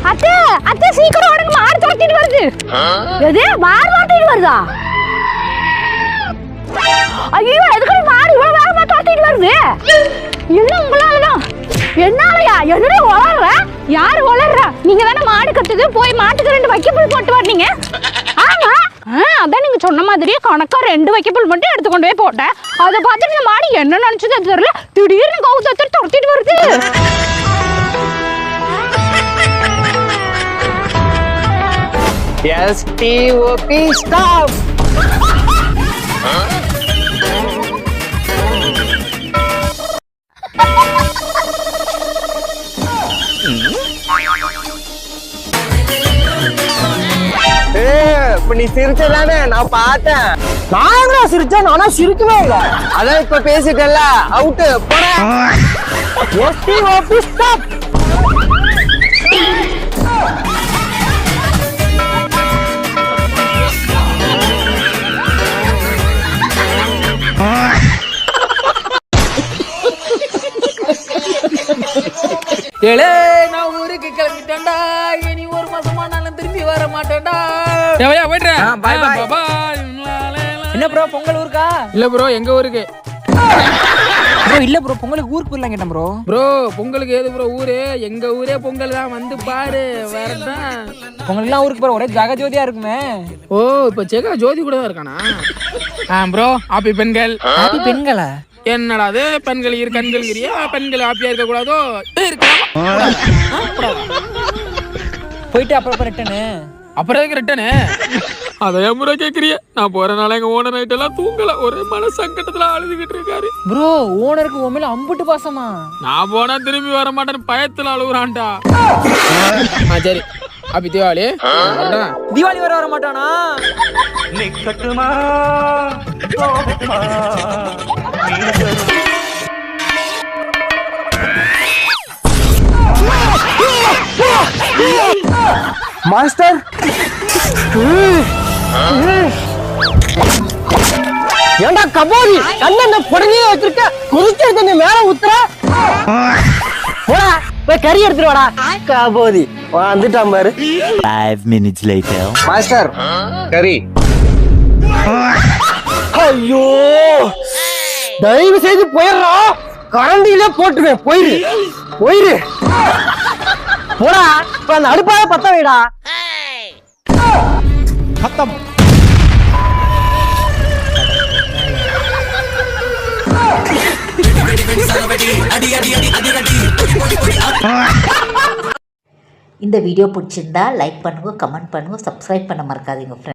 அத்தை அத்தை சீக்கிரம் ஓடுங்க, மாடு தோட்டிட்டு வருது. எது மாடு தோட்டிட்டு வருதா? ஐயோ எதுக்கு மாடு இவ்வளவு வேகமா தோட்டிட்டு வருது? என்ன உங்களாலதான்? என்னாலயா? என்னடா வளர்ற? யாரு வளர்ற? நீங்க தானே மாடு கட்டுது, போய் மாட்டுக்கு 2 வைக்கப்புல் போட்டு வரீங்க. ஆமா அதான் நீங்க சொன்ன மாதிரியே கணக்கா 2 வைக்கப்புல் மட்டும் எடுத்து கொண்டு போய் போட்டேன். அதை பார்த்துட்டு இந்த மாடு என்ன நினைச்சது தெரியல, திடீர்னு கவுத்தத்தை துரத்திட்டு வருது. STOP stop. இப்ப நீ சிரிச்சதானே நான் பார்த்தேன். நான் சிரிச்சேன், நானா சிரிக்கவே இல்ல. அதான் இப்ப பேசிட்டல, அவுட் போற. STOP stop. ஏலே நான் ஊருக்கு கிளம்பிட்டேன்டா, இனி 1 மாசமா நான் திரும்பி வர மாட்டேன்டா. ஏய் போய்ட்றேன். Bye bye. என்ன ப்ரோ பொங்கல் ஊருக்கா? இல்ல ப்ரோ எங்க ஊருக்கு. ப்ரோ இல்ல ப்ரோ பொங்கலுக்கு ஊருக்கு போறலாம் கேட்டேன் ப்ரோ. ப்ரோ பொங்கலுக்கு ஏது ப்ரோ ஊரு? எங்க ஊரே பொங்கல் தான், வந்து பாரு. வேறதான் பொங்கலுக்குலாம் ஊருக்கு போற ஒரே ஜகஜோதியா இருக்குமே. ஓ இப்ப ஜெகா ஜோதி கூட தான் இருக்கானா? ப்ரோ ஹாப்பி பெண்கள். ஹாப்பி பெண்களா? என்னடா அது பெண்கள் கண்கள் கிரியா? பெண்கள் ஹாப்பியா இருக்க கூடாதோ? போயிட்டு அப்புறம் ரிட்டனு. அப்புறம் எதுக்கு ரிட்டனு? அதை முறை கேக்குறிய? நான் போறனால எங்க ஓனர் நைட் எல்லாம் தூங்கல, ஒரே மன சங்கடத்துல அழுதுகிட்டு இருக்காரு. ப்ரோ ஓனருக்கு உன் மேல அம்புட்டு பாசமா? நான் போனா திரும்பி வர மாட்டேன்னு பயத்துல அழுகுறான்டா. சரி அப்படி தீபாவளி தீபாவளி வர மாட்டானா? மாஸ்டர் ஏண்டா கபோதி கண்ண புடனே வச்சிருக்க, குதிச்சு தண்ணி மேல ஊத்துற. போடா போய் கறி எடுத்துட்டு வாடா. கபோதி வந்துட்டான் பாரு. 5 minutes later. மாஸ்டர் கரி. ஐயோ தயவு செய்து போயிடுறா, கரண்டியிலே போட்டுவேன். போயிரு போயிரு போடா. இப்ப அந்த அடுப்பாக பத்த வைடா. கத்தம். இந்த வீடியோ பிடிச்சிருந்தா லைக் பண்ணுங்க, கமெண்ட் பண்ணுங்க, சப்ஸ்கிரைப் பண்ண மறக்காதீங்க.